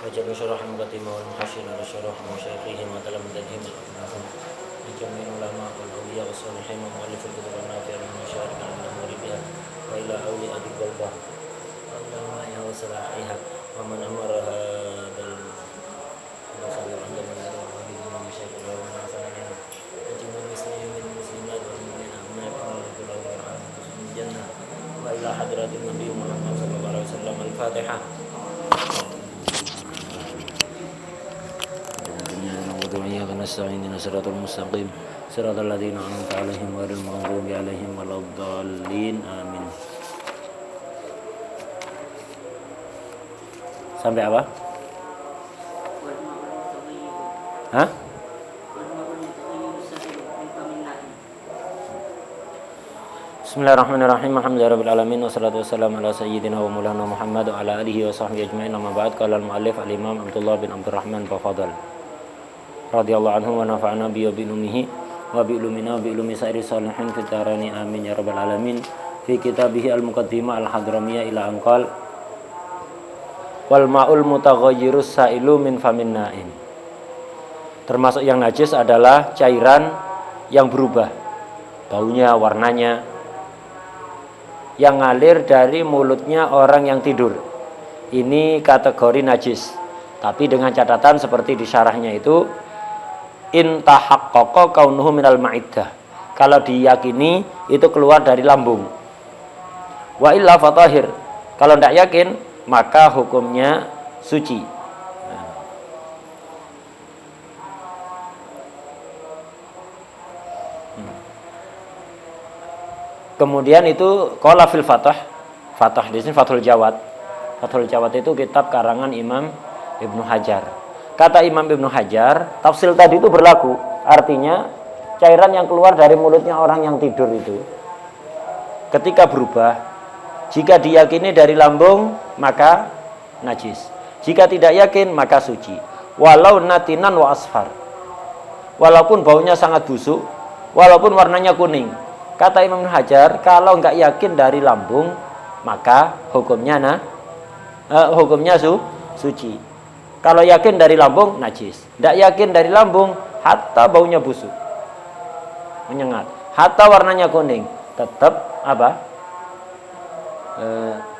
وجميع شرح المقدمة والمحشر على شرح مشايخهم وتلامذتهم لجميع العلماء والأولياء والصالحين ومؤلف الكتب النافعة من مشارك الأمور بها وإلى أولياء القلبة وعلمائها وصلاحها ومن أمر هذا المصلي عند من الوهابيين ومشايخ العلماء وصالحين وجميع المسلمين والمسلمات والمؤمنين أمناكم ورسول الله ورحمة الجنة وإلى حضرة النبي محمد صلى الله عليه وسلم. الفاتحة. إياك نستعين اهدنا الصراط المستقيم صراط الذين أنعمت عليهم غير المغضوب عليهم ولا الضالين آمين. Sampai apa? Hah? Bismillahirrahmanirrahim. Alhamdulillahirabbil alamin wassalatu wassalamu ala sayyidina wa maulana Muhammad wa ala alihi wa sahbihi ajmain. Amma ba'd. Qala al-muallif al-Imam Abdullah bin Abdurrahman Tafadhal radhiyallahu anhu wa nafa'ana bi ulumihi wa bi ulumina wa bi ulumi sairi salihin fid dharani amin ya rabbal alamin. Fi kitabih al-muqaddimah al-hadramiyah ila anqal wal ma'ul mutaghayyirus sa'ilu min famin na'im. Termasuk yang najis adalah cairan yang berubah baunya, warnanya, yang ngalir dari mulutnya orang yang tidur. Ini kategori najis. Tapi dengan catatan seperti di syarahnya itu, in tahaqqaqa kaunuhu minal ma'iddah. Kalau diyakini itu keluar dari lambung. Wa illa fatahir. Kalau tidak yakin, maka hukumnya suci. Kemudian itu qala fil Fathah. Fathah di sini Fathul Jawad. Fathul Jawad itu kitab karangan Imam Ibnu Hajar. Kata Imam Ibnu Hajar, tafsir tadi itu berlaku. Artinya cairan yang keluar dari mulutnya orang yang tidur itu ketika berubah, jika diyakini dari lambung maka najis. Jika tidak yakin maka suci. Walau natinan wa asfar. Walaupun baunya sangat busuk, walaupun warnanya kuning. Kata Imam Ibnu Hajar, kalau enggak yakin dari lambung maka hukumnya suci. Kalau yakin dari lambung, najis. Tidak yakin dari lambung, hatta baunya busuk, menyengat, hatta warnanya kuning, tetap apa?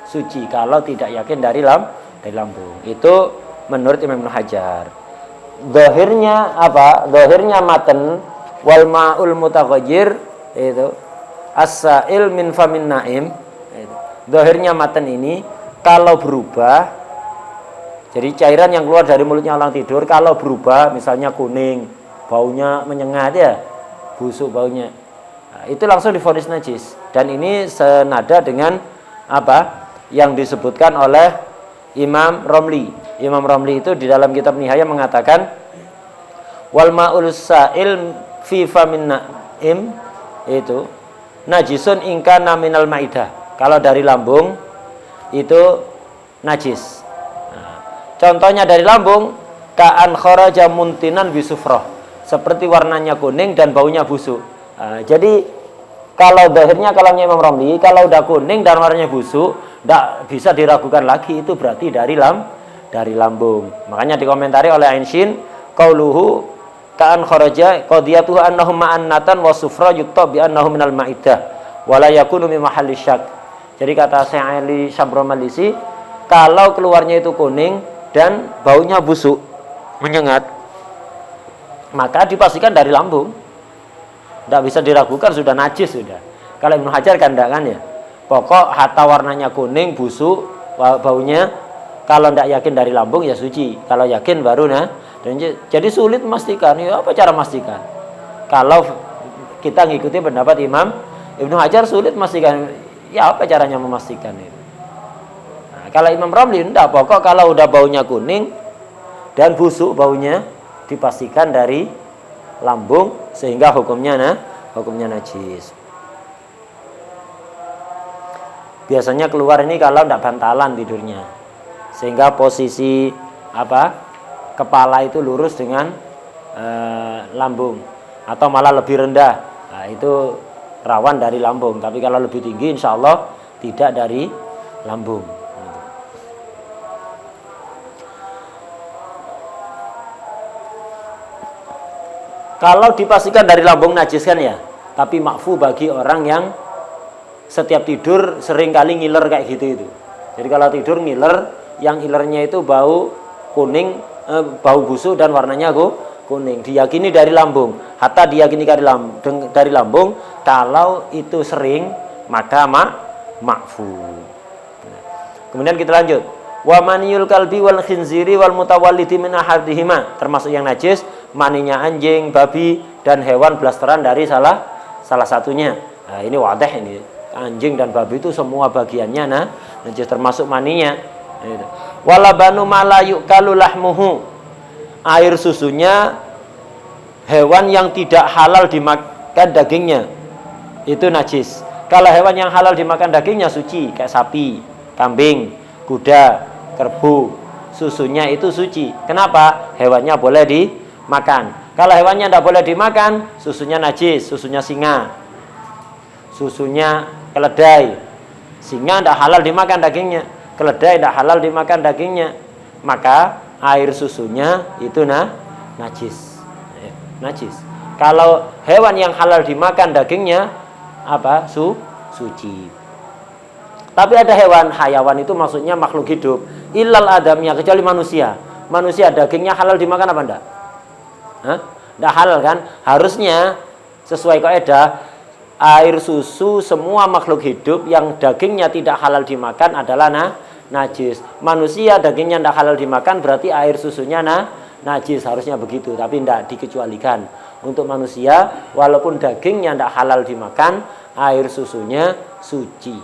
Suci. Kalau tidak yakin dari lambung. Itu menurut Imam Ibnu Hajar. Zahirnya apa? Zahirnya matan wal ma'ul mutaghayyir itu as-sa'il min famin na'im. Zahirnya matan ini kalau berubah, jadi cairan yang keluar dari mulutnya orang tidur kalau berubah misalnya kuning, baunya menyengat ya, busuk baunya, nah, itu langsung divonis najis. Dan ini senada dengan apa yang disebutkan oleh Imam Romli. Imam Romli itu di dalam kitab Nihayah mengatakan wal ma'ul sa'il fi famin na'im itu najisun ingkana minal ma'idah. Kalau dari lambung itu najis. Contohnya dari lambung, ka'an kharaja muntinan bisufrah, seperti warnanya kuning dan baunya busuk. Jadi kalau zahirnya kalamnya Imam Romli, kalau udah kuning dan warnanya busuk, tidak bisa diragukan lagi itu berarti dari lambung. Makanya dikomentari oleh Ainshin, qauluhu ka'an kharaja qadiyatuhu annahu ma'annatan wa sufra yukta bi annahu minal ma'idah wa la yakunu min mahalli syak. Jadi kata Syekh Ali Sabro Malisi, kalau keluarnya itu kuning dan baunya busuk, menyengat, maka dipastikan dari lambung. Tidak bisa diragukan, sudah najis sudah. Kalau Ibnu Hajar kan tidak kan ya. Pokok hatta warnanya kuning, busuk, baunya, kalau tidak yakin dari lambung ya suci. Kalau yakin baru jadi sulit memastikan. Ya apa cara memastikan? Kalau kita ngikuti pendapat Imam Ibnu Hajar sulit memastikan. Ya apa caranya memastikan itu? Kalau Imam Romli enggak, pokok kalau udah baunya kuning dan busuk baunya dipastikan dari lambung sehingga hukumnya najis. Biasanya keluar ini kalau enggak bantalan tidurnya. Sehingga posisi apa? Kepala itu lurus dengan lambung atau malah lebih rendah. Nah, itu rawan dari lambung. Tapi kalau lebih tinggi insya Allah tidak dari lambung. Kalau dipastikan dari lambung najis kan ya, tapi makfu bagi orang yang setiap tidur sering kali ngiler kayak gitu itu. Jadi kalau tidur ngiler, yang ilernya itu bau kuning, bau busuk dan warnanya kuning. Diyakini dari lambung. Hatta diyakini dari lambung, kalau itu sering maka makfu. Kemudian kita lanjut. Wa maniyul kalbi wal khinziri wal mutawallidi min ahadihima, termasuk yang najis maninya anjing, babi dan hewan blasteran dari salah satunya. Nah, ini wadah ini. Anjing dan babi itu semua bagiannya najis termasuk maninya. Walabanu malayu kalulahmuhu, air susunya hewan yang tidak halal dimakan dagingnya itu najis. Kalau hewan yang halal dimakan dagingnya suci, kayak sapi, kambing, kuda, kerbau, susunya itu suci. Kenapa? Hewannya boleh dimakan. Kalau hewannya tidak boleh dimakan, susunya najis, susunya singa, susunya keledai. Singa tidak halal dimakan dagingnya, keledai tidak halal dimakan dagingnya, maka air susunya itu najis. Najis. Kalau hewan yang halal dimakan dagingnya apa? Suci. Tapi ada hewan, hayawan itu maksudnya makhluk hidup. Illal adamnya, kecuali manusia. Manusia dagingnya halal dimakan apa enggak? Enggak halal kan? Harusnya sesuai kaidah air susu semua makhluk hidup yang dagingnya tidak halal dimakan adalah najis. Manusia dagingnya tidak halal dimakan berarti air susunya najis, harusnya begitu. Tapi tidak dikecualikan. Untuk manusia walaupun dagingnya tidak halal dimakan, air susunya suci.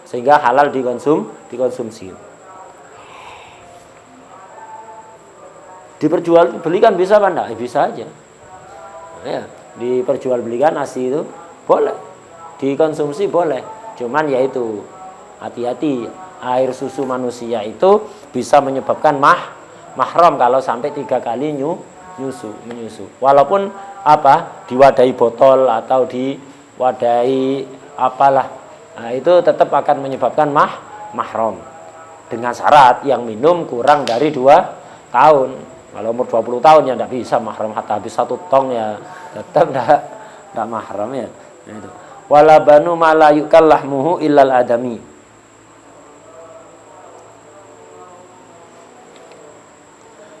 Sehingga halal dikonsumsi. Diperjualbelikan bisa apa enggak? Bisa aja. Ya, diperjualbelikan ASI itu boleh. Dikonsumsi boleh. Cuman yaitu hati-hati, air susu manusia itu bisa menyebabkan mahram kalau sampai 3 kali menyusu. Walaupun diwadahi botol atau diwadahi apalah. Nah, itu tetap akan menyebabkan mahram. Dengan syarat yang minum kurang dari 2 tahun. Kalau umur 20 tahun ya tidak bisa mahram, hatta habis 1 tong ya tetap tidak mahram ya. Nah, itu. Wala banu ma la yukallahmuhu illal adami.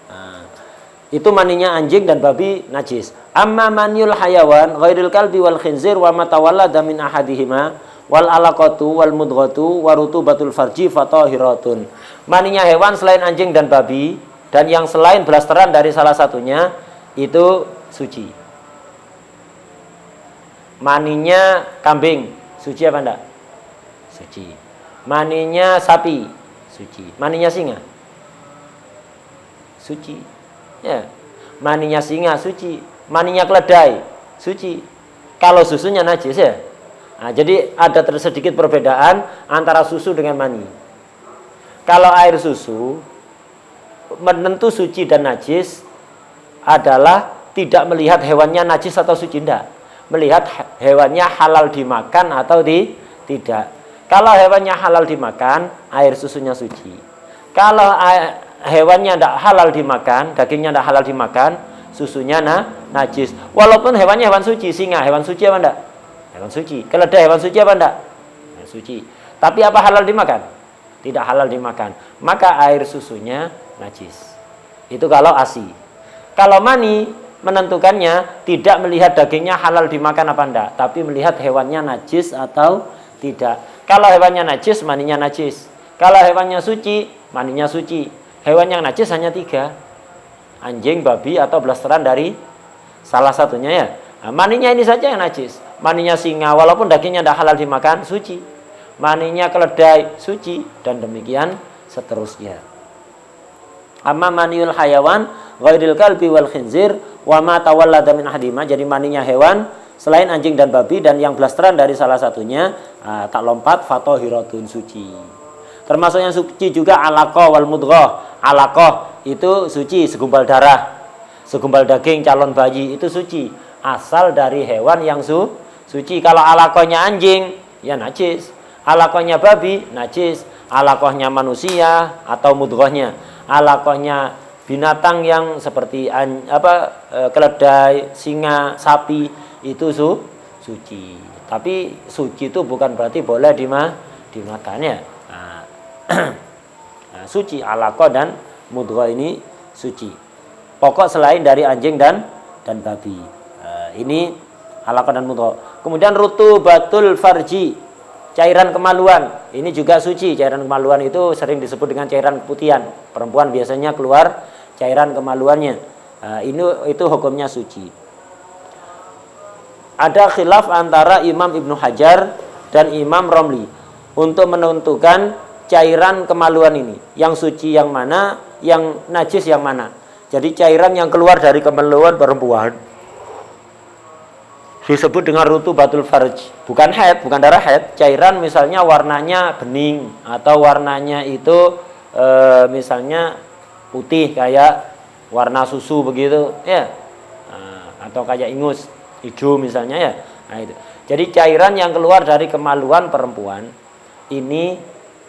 Nah, itu maninya anjing dan babi najis. Amma maniul hayawan ghairil kalbi wal khinzir wa ma tawallada min ahadihima wal alaqatu wal mudghatu wa rutubatul farji fatahiratun. Maninya hewan selain anjing dan babi dan yang selain blasteran dari salah satunya itu suci. Maninya kambing suci apa enggak? Suci. Maninya sapi suci. Maninya singa suci. Ya. Maninya singa suci. Maninya keledai suci. Kalau susunya najis ya. Nah, jadi ada sedikit perbedaan antara susu dengan mani. Kalau air susu menentu suci dan najis adalah tidak melihat hewannya najis atau suci, tidak. Melihat hewannya halal dimakan atau tidak. Kalau hewannya halal dimakan, air susunya suci. Kalau hewannya tidak halal dimakan, dagingnya tidak halal dimakan, susunya najis. Walaupun hewannya hewan suci, singa hewan suci apa enggak? Hewan suci. Keledai hewan suci apa enggak? Suci. Tapi apa halal dimakan? Tidak halal dimakan. Maka air susunya najis. Itu kalau ASI. Kalau mani menentukannya tidak melihat dagingnya halal dimakan apa enggak, tapi melihat hewannya najis atau tidak. Kalau hewannya najis, maninya najis. Kalau hewannya suci, maninya suci. Hewan yang najis hanya 3. Anjing, babi atau blasteran dari salah satunya ya. Nah, maninya ini saja yang najis. Maninya singa walaupun dagingnya tidak halal dimakan suci. Maninya keledai suci dan demikian seterusnya. Amma maniul hayawan ghairil kalbi wal khinzir wa ma tawallada min ahadima. Jadi maninya hewan selain anjing dan babi dan yang blasteran dari salah satunya tak lompat fatahiratun suci. Termasuk yang suci juga alaqah wal mudghah. Alaqah itu suci, segumpal darah. Segumpal daging calon bayi itu suci, asal dari hewan yang suci. Kalau alaqahnya anjing ya najis, alaqahnya babi najis, alaqahnya manusia atau mudghahnya, alaqahnya binatang yang seperti keledai, singa, sapi itu suci. Tapi suci itu bukan berarti boleh dimakan ya. Nah, suci alaqah dan mudghah ini suci. Pokok selain dari anjing dan babi. Ini alaqah dan mudghah. Kemudian rutubatul farji, cairan kemaluan. Ini juga suci. Cairan kemaluan itu sering disebut dengan cairan keputihan. Perempuan biasanya keluar cairan kemaluannya. Itu hukumnya suci. Ada khilaf antara Imam Ibnu Hajar dan Imam Romli untuk menentukan cairan kemaluan ini. Yang suci yang mana, yang najis yang mana. Jadi cairan yang keluar dari kemaluan perempuan disebut dengan rutubatul farj. Bukan haid, bukan darah haid. Cairan misalnya warnanya bening atau warnanya itu misalnya putih kayak warna susu begitu ya. Atau kayak ingus hijau misalnya ya. Nah, itu. Jadi cairan yang keluar dari kemaluan perempuan ini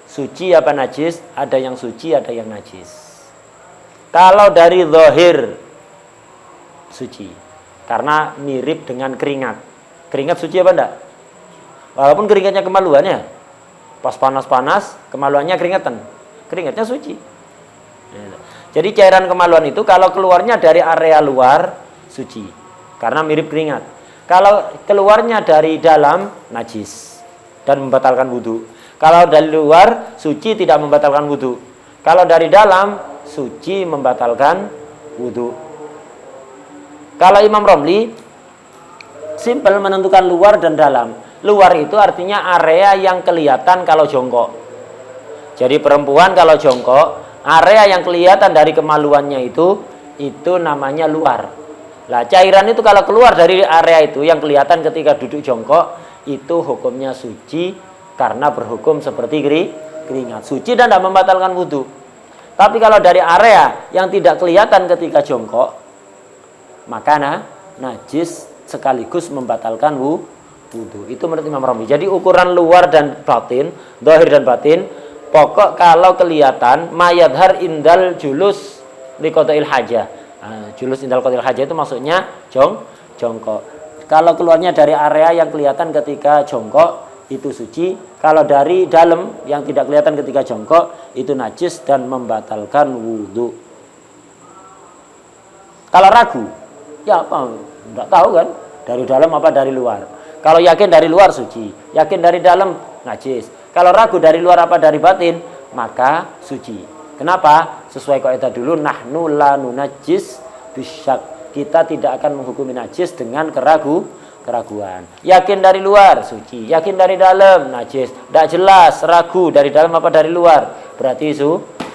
suci apa najis? Ada yang suci, ada yang najis. Kalau dari zahir suci, karena mirip dengan keringat. Keringat suci apa enggak? Walaupun keringatnya kemaluannya, pas panas-panas kemaluannya keringatan, keringatnya suci. Jadi cairan kemaluan itu kalau keluarnya dari area luar suci, karena mirip keringat. Kalau keluarnya dari dalam najis dan membatalkan wudu. Kalau dari luar suci tidak membatalkan wudu. Kalau dari dalam suci membatalkan wudu. Kalau Imam Romli simpel menentukan luar dan dalam. Luar itu artinya area yang kelihatan kalau jongkok. Jadi perempuan kalau jongkok, area yang kelihatan dari kemaluannya itu namanya luar. Lah cairan itu kalau keluar dari area itu yang kelihatan ketika duduk jongkok, itu hukumnya suci karena berhukum seperti keringat. Suci dan tidak membatalkan wudu. Tapi kalau dari area yang tidak kelihatan ketika jongkok, maka najis sekaligus membatalkan wudu. Itu menurut Imam Romli. Jadi ukuran luar dan batin, zahir dan batin, pokok kalau kelihatan mayadhar indal julus liqadail hajah. Julus indal qadail hajah itu maksudnya jongkok. Kalau keluarnya dari area yang kelihatan ketika jongkok itu suci. Kalau dari dalam yang tidak kelihatan ketika jongkok itu najis dan membatalkan wudu. Kalau ragu, ya apa? Enggak tahu kan, dari dalam apa dari luar. Kalau yakin dari luar suci, yakin dari dalam najis. Kalau ragu dari luar apa dari batin, maka suci. Kenapa? Sesuai kaidah dulu, nahnu la nunajjis bisyak. Kita tidak akan menghukumi najis dengan keraguan. Yakin dari luar suci, yakin dari dalam najis. Tidak jelas, ragu dari dalam apa dari luar, berarti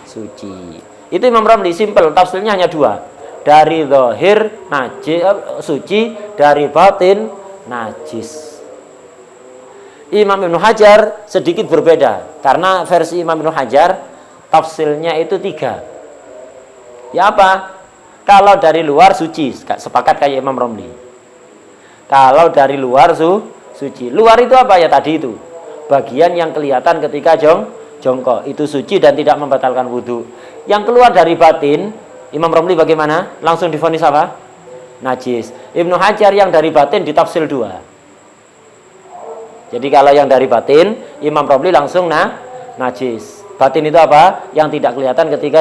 suci. Itu Imam Romli, simple, tafsirnya hanya dua. Dari zahir najis suci, dari batin najis. Imam Ibnu Hajar sedikit berbeda karena versi Imam Ibnu Hajar tafsirnya itu 3. Ya apa? Kalau dari luar suci, sepakat kayak Imam Romli. Kalau dari luar suci. Luar itu apa ya tadi itu? Bagian yang kelihatan ketika jongkok itu suci dan tidak membatalkan wudu. Yang keluar dari batin, Imam Romli bagaimana? Langsung divonis apa? Najis. Ibnu Hajar yang dari batin ditafsir 2. Jadi kalau yang dari batin, Imam Romli langsung najis. Batin itu apa? Yang tidak kelihatan ketika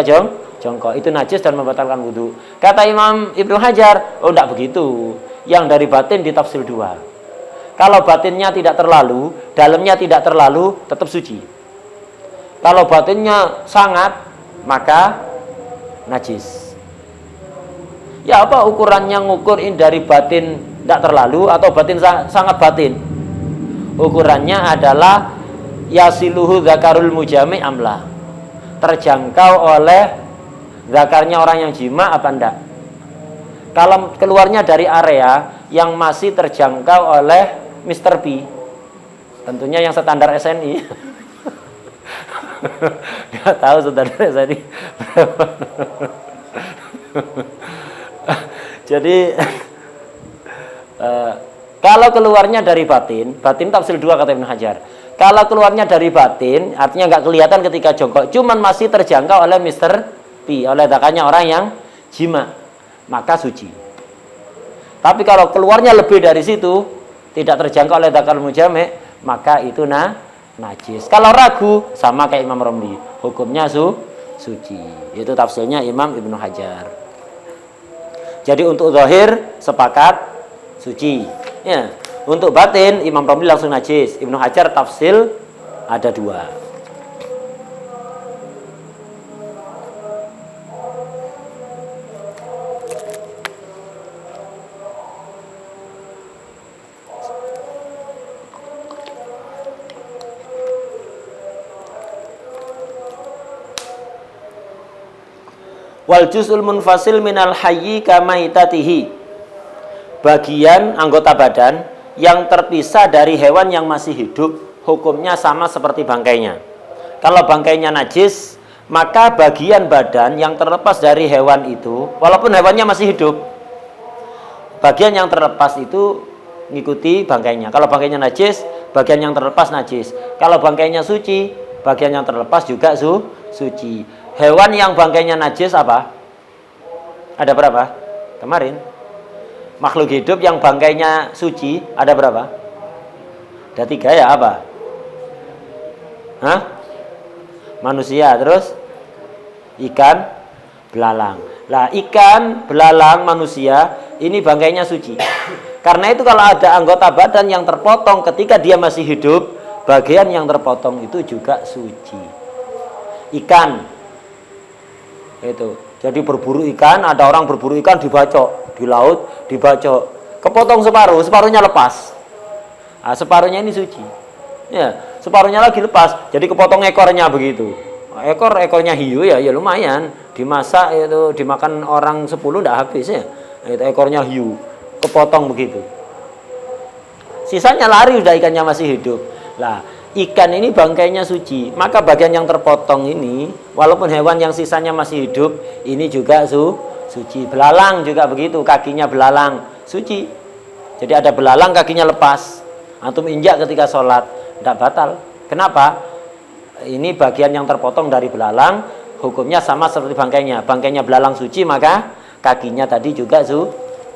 jongkok. Itu najis dan membatalkan wudu. Kata Imam Ibnu Hajar, oh tidak begitu. Yang dari batin ditafsir 2. Kalau batinnya tidak terlalu, dalamnya tidak terlalu, tetap suci. Kalau batinnya sangat, maka najis. Ya apa ukurannya ngukur ini dari batin tidak terlalu atau batin sangat batin? Ukurannya adalah yasiluhu zakarul mujami amla. Terjangkau oleh zakarnya orang yang jima apa enggak? Kalau keluarnya dari area yang masih terjangkau oleh Mr. P, tentunya yang standar SNI. Nggak tahu standar SNI berapa. Jadi kalau keluarnya dari batin tafsir 2 kata Ibnu Hajar. Kalau keluarnya dari batin, artinya nggak kelihatan ketika jongkok, cuman masih terjangkau oleh Mr. pi, oleh ledakannya orang yang jima, maka suci. Tapi kalau keluarnya lebih dari situ, tidak terjangkau oleh ledakan mujame, maka itu najis. Kalau ragu, sama kayak Imam Romli, hukumnya suci. Itu tafsirnya Imam Ibnu Hajar. Jadi untuk zahir sepakat suci. Ya. Untuk batin Imam Romli langsung najis. Ibnu Hajar tafsil ada 2. Wal juz'ul munfasil minal hayyi kamaitatihi. Bagian anggota badan yang terpisah dari hewan yang masih hidup, hukumnya sama seperti bangkainya. Kalau bangkainya najis, maka bagian badan yang terlepas dari hewan itu, walaupun hewannya masih hidup, bagian yang terlepas itu ngikuti bangkainya. Kalau bangkainya najis, bagian yang terlepas najis. Kalau bangkainya suci, bagian yang terlepas juga suci. Hewan yang bangkainya najis apa? Ada berapa? Kemarin. Makhluk hidup yang bangkainya suci ada berapa? Ada 3 ya, apa? Hah? Manusia, terus ikan, belalang. Lah, ikan, belalang, manusia ini bangkainya suci. Karena itu kalau ada anggota badan yang terpotong ketika dia masih hidup, bagian yang terpotong itu juga suci. Ikan itu. Jadi berburu ikan, ada orang berburu ikan dibacok, di laut dibacok. Kepotong separuh, separuhnya lepas. Nah, separuhnya ini suci. Ya, separuhnya lagi lepas. Jadi kepotong ekornya begitu. Ekornya hiu ya lumayan. Dimasak itu dimakan orang 10 enggak habis ya. Itu ekornya hiu. Kepotong begitu. Sisanya lari udah ikannya masih hidup. Lah, ikan ini bangkainya suci, maka bagian yang terpotong ini, walaupun hewan yang sisanya masih hidup, ini juga suci. Belalang juga begitu, kakinya belalang suci. Jadi ada belalang kakinya lepas, antum injak ketika sholat, tidak batal. Kenapa? Ini bagian yang terpotong dari belalang, hukumnya sama seperti bangkainya. Bangkainya belalang suci, maka kakinya tadi juga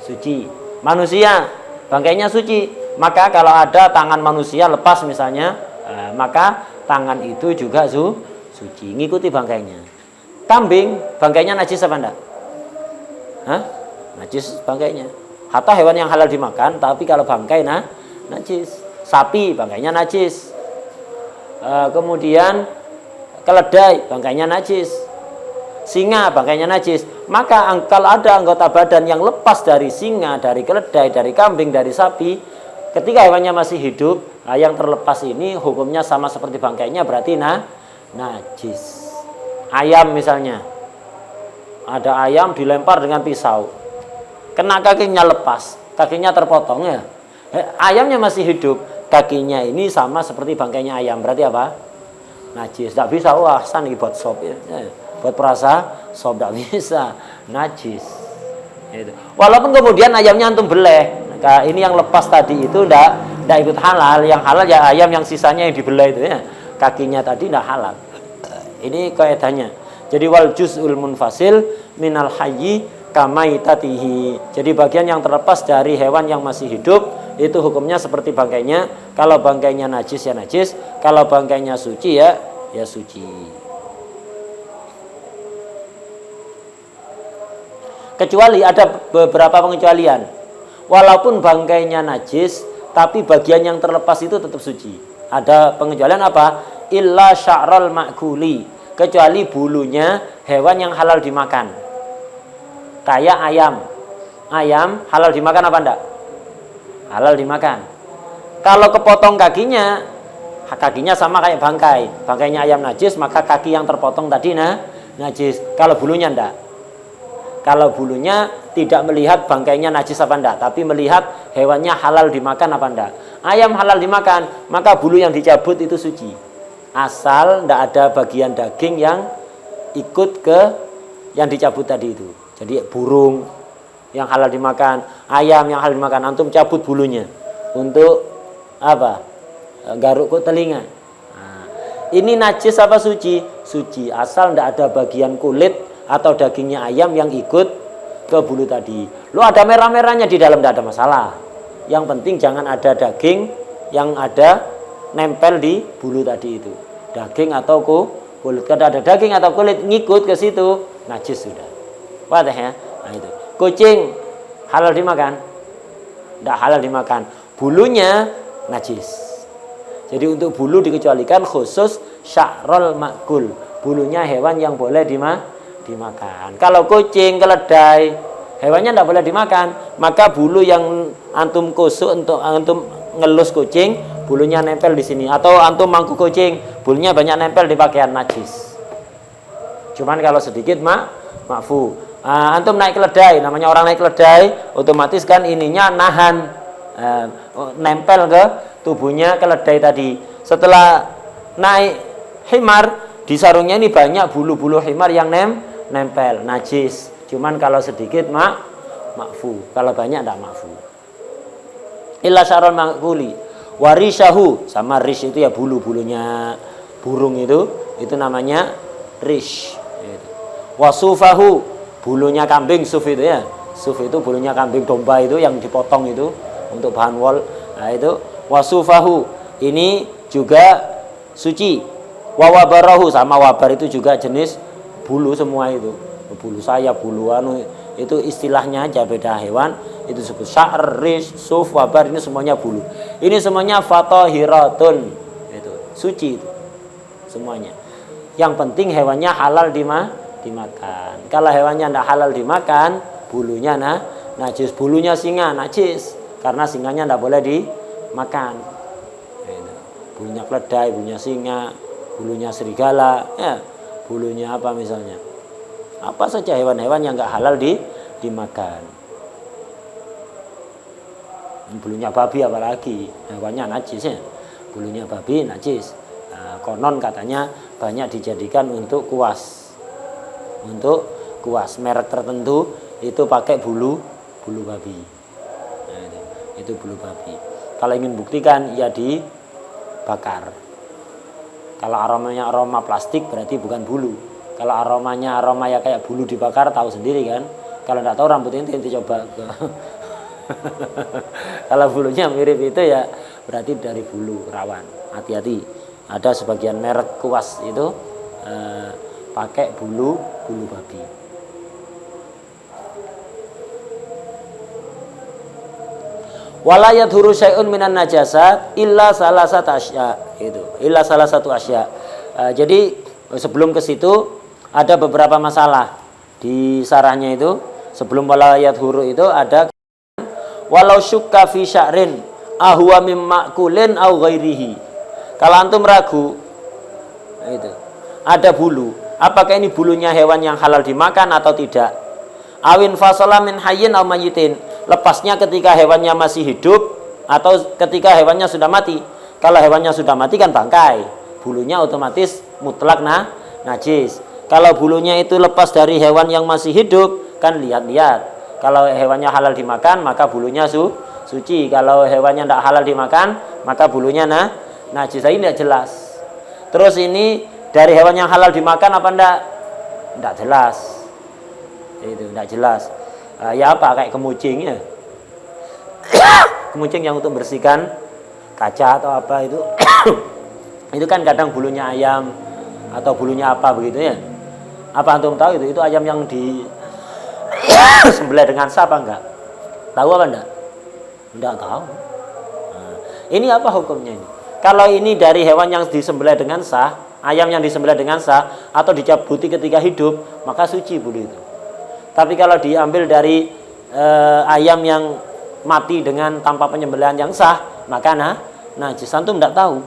suci. Manusia, bangkainya suci, maka kalau ada tangan manusia lepas misalnya, maka tangan itu juga suci, ngikuti bangkainya. Kambing, bangkainya najis apa enggak? Hah? Najis bangkainya. Hatta hewan yang halal dimakan, tapi kalau bangkai najis. Sapi, bangkainya najis. Kemudian keledai, bangkainya najis. Singa, bangkainya najis. Maka kalau ada anggota badan yang lepas dari singa, dari keledai, dari kambing, dari sapi, ketika hewannya masih hidup, yang terlepas ini hukumnya sama seperti bangkainya, berarti najis. Ayam misalnya, ada ayam dilempar dengan pisau, kena kakinya lepas, kakinya terpotong ya. Ayamnya masih hidup, kakinya ini sama seperti bangkainya ayam, berarti apa? Najis. Tidak bisa, wah san ini buat sop ya. Buat perasa sop tidak bisa, najis. Walaupun kemudian ayamnya antum beleh. Nah, ini yang lepas tadi itu tidak ikut halal. Yang halal ya ayam yang sisanya yang dibelah itu ya. Kakinya tadi tidak halal. Ini kaidahnya. Jadi wal juz'ul munfasil minal hayyi kamaitatihi. Jadi bagian yang terlepas dari hewan yang masih hidup itu hukumnya seperti bangkainya. Kalau bangkainya najis ya najis, kalau bangkainya suci ya suci. Kecuali ada beberapa pengecualian. Walaupun bangkainya najis, tapi bagian yang terlepas itu tetap suci. Ada pengecualian apa? Illa sya'ral ma'kuli. Kecuali bulunya hewan yang halal dimakan. Kayak ayam. Ayam halal dimakan apa enggak? Halal dimakan. Kalau kepotong kakinya sama kayak bangkai. Bangkainya ayam najis, maka kaki yang terpotong tadi najis. Kalau bulunya enggak. Kalau bulunya tidak melihat bangkainya najis apa enggak, tapi melihat hewannya halal dimakan apa enggak. Ayam halal dimakan, maka bulu yang dicabut itu suci. Asal enggak ada bagian daging yang ikut ke yang dicabut tadi itu. Jadi burung yang halal dimakan, ayam yang halal dimakan, antum cabut bulunya untuk apa? Garuk ke telinga. Nah, ini najis apa suci? Suci, asal enggak ada bagian kulit atau dagingnya ayam yang ikut ke bulu tadi. Lo ada merah-merahnya di dalam, tidak ada masalah. Yang penting jangan ada daging yang ada nempel di bulu tadi itu. Daging atau kulit. Kalau ada daging atau kulit ngikut ke situ, najis sudah. Wadah ya? Nah itu. Kucing halal dimakan? Tidak halal dimakan. Bulunya najis. Jadi untuk bulu dikecualikan khusus sya'rul ma'kul. Bulunya hewan yang boleh dimakan. Kalau kucing, keledai, hewannya tidak boleh dimakan. Maka bulu yang antum kusuk untuk antum ngelus kucing, bulunya nempel di sini. Atau antum mangkuk kucing, bulunya banyak nempel di pakaian, najis. Cuman kalau sedikit makfu. Antum naik keledai, namanya orang naik keledai, otomatis kan ininya nahan, nempel ke tubuhnya keledai tadi. Setelah naik himar, di sarungnya ini banyak bulu-bulu himar yang nempel, najis. Cuman kalau sedikit makfu, kalau banyak tidak makfu. Illa syarul ma'kuli warishahu, sama rish itu ya bulu-bulunya burung itu namanya rish. Wasufahu, bulunya kambing, suf itu ya. Suf itu bulunya kambing domba itu yang dipotong itu untuk bahan wol. Nah itu wasufahu, ini juga suci. Wawabarahu, sama wabar itu juga jenis bulu semua itu. Bulu sayap, bulu anu, itu istilahnya aja beda hewan. Itu disebut sya'ar, rish, suf, wabar, ini semuanya bulu. Ini semuanya fatahiratun. Itu suci itu. Semuanya. Yang penting hewannya halal dimakan. Kalau hewannya tidak halal dimakan, bulunya najis. Bulunya singa najis karena singanya tidak boleh dimakan. Bulunya keledai, bulunya singa, bulunya serigala, ya, bulunya apa misalnya, apa saja hewan-hewan yang nggak halal dimakan. Bulunya babi apalagi, hewannya najis ya, bulunya babi najis. Nah, konon katanya banyak dijadikan untuk kuas, merek tertentu itu pakai bulu babi. Nah, itu bulu babi. Kalau ingin buktikan ya dibakar. Kalau aromanya aroma plastik berarti bukan bulu. Kalau aromanya aroma ya kayak bulu dibakar, tahu sendiri kan. Kalau tidak tahu rambut inti coba ke kalau bulunya mirip itu ya berarti dari bulu rawan. Hati-hati. Ada sebagian merek kuas itu pakai bulu babi. Wala yadhuru syai'un minan najasat illa salasat asya, itu. Illa salah satu asya. Jadi sebelum ke situ ada beberapa masalah di sarahnya itu. Sebelum wala yadhuru itu ada walau syukka fi sya'rin ahwa mim ma'kulin au ghairihi. Kalau antum ragu itu ada bulu, apakah ini bulunya hewan yang halal dimakan atau tidak? Awin fasala min hayyin aw mayyitin, lepasnya ketika hewannya masih hidup atau ketika hewannya sudah mati. Kalau hewannya sudah mati kan bangkai, bulunya otomatis mutlak najis. Kalau bulunya itu lepas dari hewan yang masih hidup, kan lihat-lihat. Kalau hewannya halal dimakan, maka bulunya suci. Kalau hewannya tidak halal dimakan, maka bulunya najis. Ini tidak jelas. Terus ini dari hewan yang halal dimakan apa enggak? Tidak jelas. Itu tidak jelas. Ya apa, kayak kemucing ya. Kemucing yang untuk bersihkan kaca atau apa itu. Itu kan kadang bulunya ayam atau bulunya apa begitu ya. Apa antum tahu itu ayam yang di sembelih dengan sah apa enggak? Tahu apa enggak? Enggak tahu. Nah, ini apa hukumnya ini? Kalau ini dari hewan yang disembelih dengan sah, ayam yang disembelih dengan sah atau dicabuti ketika hidup, maka suci bulu itu. Tapi kalau diambil dari ayam yang mati dengan tanpa penyembelihan yang sah, maka najis. Antum enggak tahu.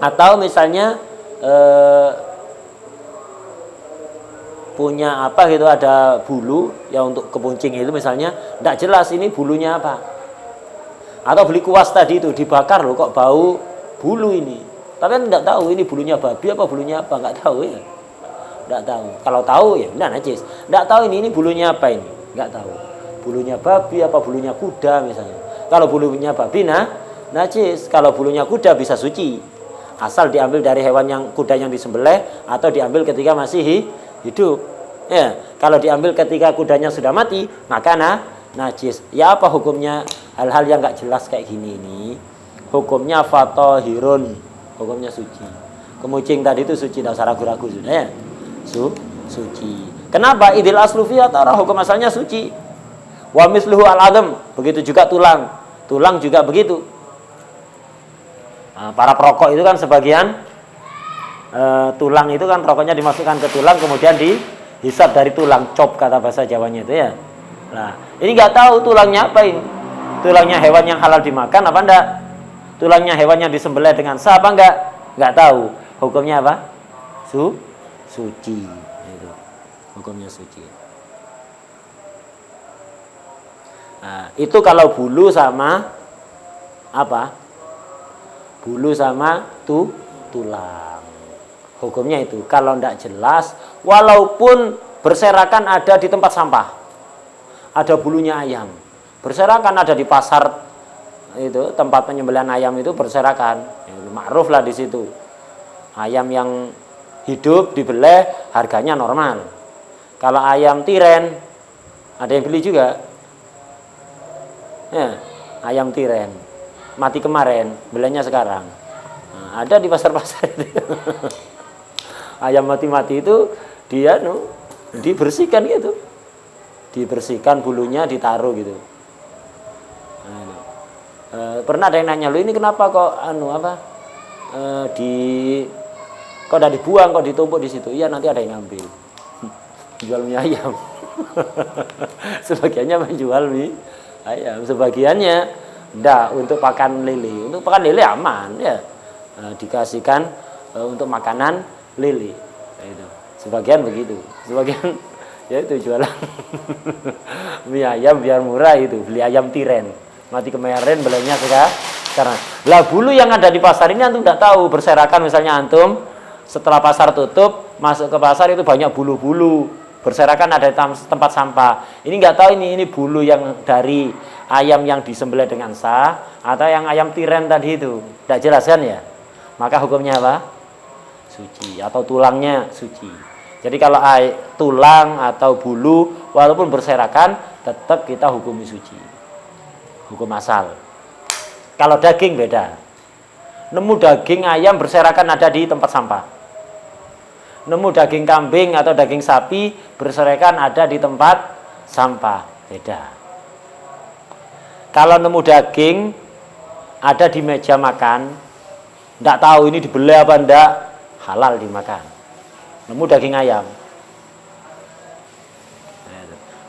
Atau misalnya punya apa gitu, ada bulu ya untuk kepuncing itu misalnya, tidak jelas ini bulunya apa. Atau beli kuas tadi itu dibakar loh kok bau bulu ini, tapi kan tidak tahu ini bulunya babi apa bulunya apa, nggak tahu ya, nggak tahu. Kalau tahu ya udah najis. Nggak tahu ini bulunya apa, ini nggak tahu bulunya babi apa bulunya kuda misalnya. Kalau bulunya babi najis, kalau bulunya kuda bisa suci asal diambil dari hewan yang kuda yang disembelih atau diambil ketika masih hidup. Ya, kalau diambil ketika kudanya sudah mati, maka najis. Ya apa hukumnya hal-hal yang nggak jelas kayak gini ini? Hukumnya fatahirun, hukumnya suci. Kemucing tadi itu suci, tidak usah ragu-ragu sudah ya. Suci. Kenapa? Idil aslufi atau hukum asalnya suci. Wa misluhu al-adam, begitu juga tulang. Tulang juga begitu. Nah, para perokok itu kan sebagian tulang itu kan rokoknya dimasukkan ke tulang kemudian dihisap dari tulang, cop kata bahasa Jawanya itu ya. Nah, ini nggak tahu tulangnya apa ini. Tulangnya hewan yang halal dimakan apa enggak? Tulangnya hewan yang disembelih dengan sah apa enggak? Nggak tahu. Hukumnya apa? Suci. Itu. Hukumnya suci. Nah, itu kalau bulu sama apa? Bulu sama tulang. Hukumnya itu. Kalau tidak jelas, walaupun berserakan ada di tempat sampah, ada bulunya ayam, berserakan ada di pasar itu tempat penyembelihan ayam itu berserakan, ya, ma'ruf lah di situ. Ayam yang hidup dibeleh harganya normal. Kalau ayam tiren ada yang beli juga. Ya, ayam tiren mati kemarin, belenya sekarang. Nah, ada di pasar-pasar itu. Ayam mati-mati itu dia dibersihkan gitu. Dibersihkan bulunya ditaruh gitu. Nah, pernah ada yang nanya, "Lu ini kenapa kok kok udah dibuang, kok ditumpuk di situ?" Iya, nanti ada yang ngambil. Jual mie ayam. Sebagiannya menjual mie ayam, sebagiannya enggak untuk pakan lele. Untuk pakan lele aman ya. Dikasihkan untuk makanan lele. Itu. Sebagian begitu. Sebagian ya itu jualan mie ayam biar murah itu, beli ayam tiren. Mati kemarin belanja sekarang. Lah bulu yang ada di pasar ini antum enggak tahu, berserakan misalnya antum setelah pasar tutup, masuk ke pasar itu banyak bulu-bulu. Berserakan ada di tempat sampah. Ini nggak tahu ini bulu yang dari ayam yang disembelih dengan sah atau yang ayam tiren tadi itu. Tidak jelas kan ya? Maka hukumnya apa? Suci. Atau tulangnya suci. Jadi kalau tulang atau bulu walaupun berserakan tetap kita hukumi suci. Hukum asal. Kalau daging beda. Nemu daging ayam berserakan ada di tempat sampah. Nemu daging kambing atau daging sapi berserakan ada di tempat sampah, beda. Kalau nemu daging ada di meja makan, tidak tahu ini dibeli apa enggak, halal dimakan. Nemu daging ayam,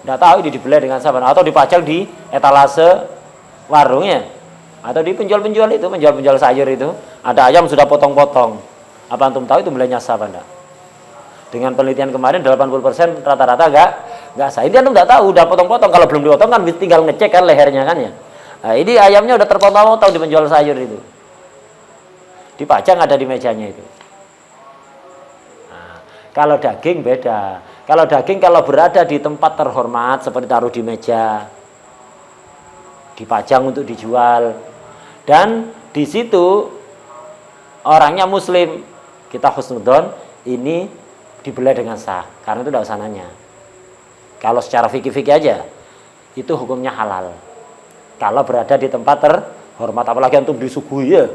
tidak tahu ini dibeli dengan siapa, atau dipajang di etalase warungnya, atau di penjual-penjual itu, penjual-penjual sayur itu, ada ayam sudah potong-potong. Apa antum tahu itu belinya siapa enggak? Dengan penelitian kemarin 80% rata-rata enggak sah. Ini antum enggak tahu, udah potong-potong. Kalau belum dipotong kan tinggal ngecek kan lehernya kan ya. Nah, ini ayamnya udah terpotong-potong di penjual sayur itu. Dipajang ada di mejanya itu. Nah, kalau daging beda. Kalau daging kalau berada di tempat terhormat seperti taruh di meja, dipajang untuk dijual, dan di situ orangnya muslim, kita husnudzon ini dibeli dengan sah, karena itu tidak usah nanya. Kalau secara fikih-fikih aja itu hukumnya halal kalau berada di tempat terhormat. Apalagi antum disuguhi ya,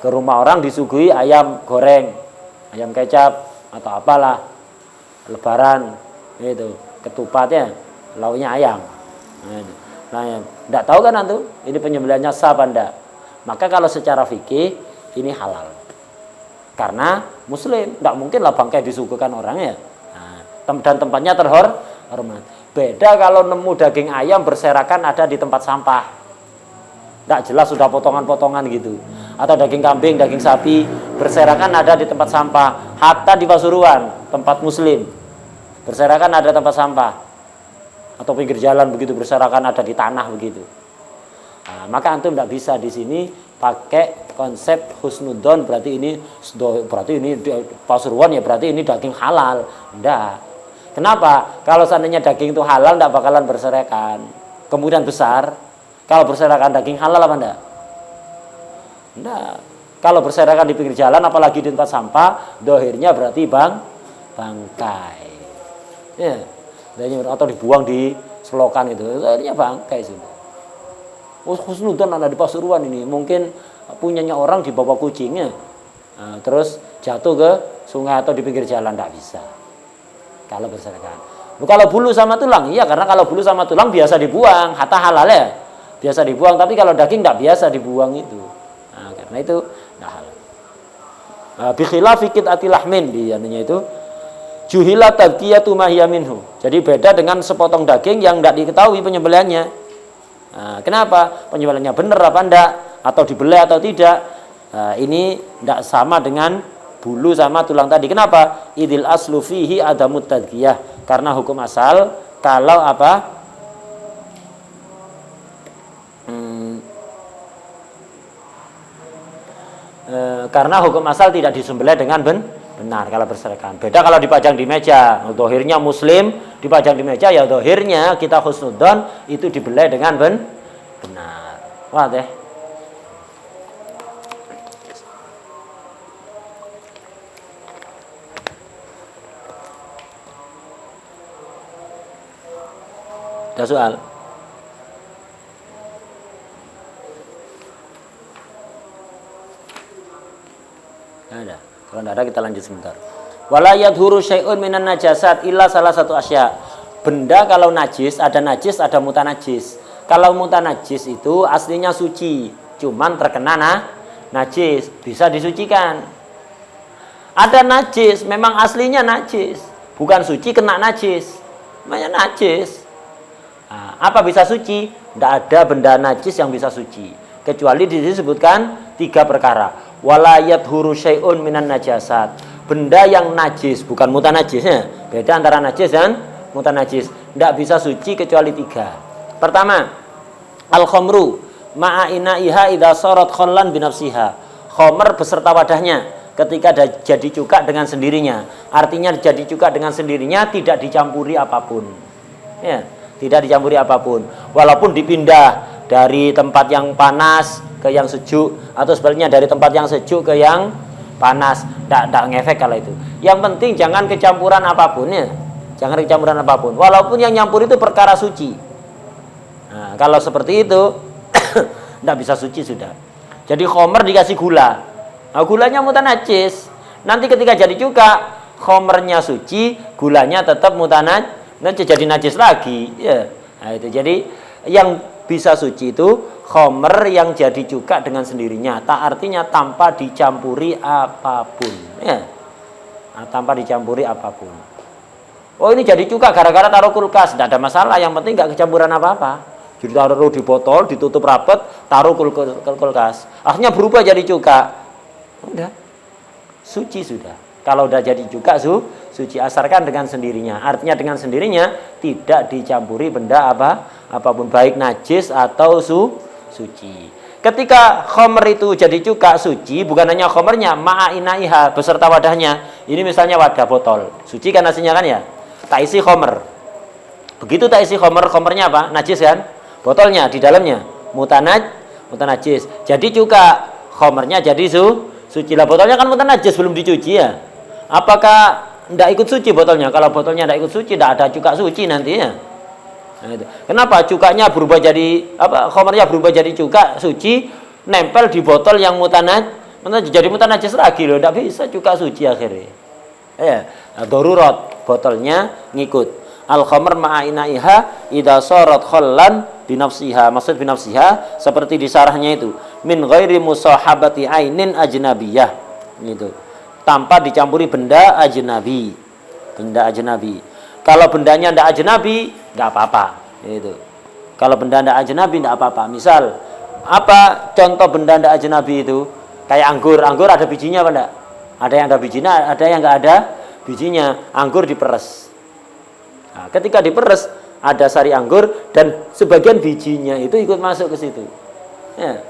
ke rumah orang disuguhi ayam goreng, ayam kecap atau apalah, lebaran itu ketupatnya lauknya ayam. Nah, tidak tahu kan antum ini penyembelihannya sah apa enggak. Maka kalau secara fikih ini halal karena muslim, tidak mungkin lah bangkai disuguhkan orang ya. Nah, dan tempatnya terhormat. Beda kalau nemu daging ayam berserakan ada di tempat sampah, tidak jelas sudah potongan-potongan gitu. Atau daging kambing, daging sapi berserakan ada di tempat sampah. Hatta di Pasuruan, tempat muslim, berserakan ada tempat sampah. Atau pinggir jalan begitu berserakan ada di tanah begitu. Nah, maka antum tidak bisa di sini pakai konsep husnudzon berarti ini Pasuruan ya berarti ini daging halal. Enggak. Kenapa? Kalau seandainya daging itu halal tidak bakalan berserakan. Kemudian besar. Kalau berserakan daging halal apa enggak? Enggak. Kalau berserakan di pinggir jalan apalagi di tempat sampah, dohirnya berarti bangkai. Ya. Atau dibuang di selokan itu akhirnya bangkai sudah. Husnudzon ada di Pasuruan ini, mungkin punyanya orang dibawa kucingnya, terus jatuh ke sungai atau di pinggir jalan, tidak bisa kalau berserakan. Kalau bulu sama tulang, iya, karena kalau bulu sama tulang biasa dibuang, hatta halal ya, biasa dibuang, tapi kalau daging tidak biasa dibuang itu. Nah, karena itu tidak halal. Bikhilafi qit'ati lahmin, diannya itu juhila tadqiyatu ma hiya minhu. Jadi beda dengan sepotong daging yang tidak diketahui penyembelihannya. Nah, kenapa? Penyembelihannya benar apa enggak, atau dibelai atau tidak? Nah, ini tidak sama dengan bulu sama tulang tadi. Kenapa? Idil aslu fihi adamut tadqiyah. Karena hukum asal kalau apa? Karena hukum asal tidak disembelih dengan benar kalau berserakan. Beda kalau dipajang di meja, dohirnya muslim dipajang di meja, ya dohirnya kita husnudzon itu dibelai dengan benar. Wah deh. Ada soal? Ada. Kalau tidak ada kita lanjut sebentar. Wala yadhuru syai'un minan najasat illa salah satu asya. Benda kalau najis ada mutanajis. Kalau mutanajis itu aslinya suci, cuman terkena najis, bisa disucikan. Ada najis, memang aslinya najis, bukan suci kena najis. Namanya najis. Nah, apa bisa suci? Tidak ada benda najis yang bisa suci, kecuali disebutkan 3 perkara. Wala yadhuru syai'un minan najasat. Benda yang najis, bukan mutanajisnya. Beda antara najis dan mutanajis. Tidak bisa suci kecuali 3. Pertama, al-khamru ma'a ina'iha idza sarat khallan binafsiha. Khamr beserta wadahnya ketika jadi cuka dengan sendirinya. Artinya jadi cuka dengan sendirinya, tidak dicampuri apapun. Ya, tidak dicampuri apapun. Walaupun dipindah dari tempat yang panas ke yang sejuk, atau sebaliknya dari tempat yang sejuk ke yang panas, tidak ngefek kalau itu. Yang penting jangan kecampuran apapun ya. Jangan kecampuran apapun. Walaupun yang nyampur itu perkara suci. Nah, kalau seperti itu tidak bisa suci sudah. Jadi khomer dikasih gula. Nah, gulanya mutanajis. Nanti ketika jadi cuka, khomernya suci, gulanya tetap mutanajis, nanti jadi najis lagi. Ya. Nah, itu jadi yang bisa suci itu khomer yang jadi cuka dengan sendirinya. Tak artinya tanpa dicampuri apapun. Ya. Nah, tanpa dicampuri apapun. Oh, ini jadi cuka gara-gara taruh kulkas, tidak ada masalah. Yang penting nggak kecampuran apa-apa. Jadi taruh di botol, ditutup rapat, taruh kulkas. Akhirnya berubah jadi cuka. Udah, suci sudah. Kalau udah jadi cuka suci, asalkan dengan sendirinya. Artinya dengan sendirinya tidak dicampuri benda apapun, baik najis atau suci. Ketika khomer itu jadi cuka suci, bukan hanya khomernya, ma'inaiha beserta wadahnya. Ini misalnya wadah botol, suci kan nasinya kan ya. Tak isi khomer. Begitu tak isi khomer, khomernya apa? Najis kan? Botolnya di dalamnya mutanajis. Jadi cuka, khomernya jadi suci. Lah botolnya kan mutanajis, belum dicuci ya. Apakah tidak ikut suci botolnya? Kalau botolnya tidak ikut suci, tidak ada cuka suci nantinya. Nah, itu. Kenapa cukanya berubah jadi khomernya berubah jadi cuka suci, nempel di botol yang mutanajis, jadi mutanajis lagi loh, tidak bisa cuka suci akhirnya. Ya, darurat botolnya ngikut. Al-khamr ma'inaiha idza sarat khallan binafsiha. Maksud binafsiha seperti di sarahnya itu, min ghairi musahabati ainin ajnabiyah. Gitu. Tanpa dicampuri benda ajnabi. Kalau bendanya tidak ajnabi, tidak apa-apa. Gitu. Kalau benda tidak ajnabi, tidak apa-apa. Misal, apa contoh benda tidak ajnabi itu? Kayak anggur. Anggur ada bijinya apa enggak? Ada yang ada bijinya, ada yang enggak ada bijinya. Anggur diperes. Nah, ketika diperes, ada sari anggur dan sebagian bijinya itu ikut masuk ke situ. Ya.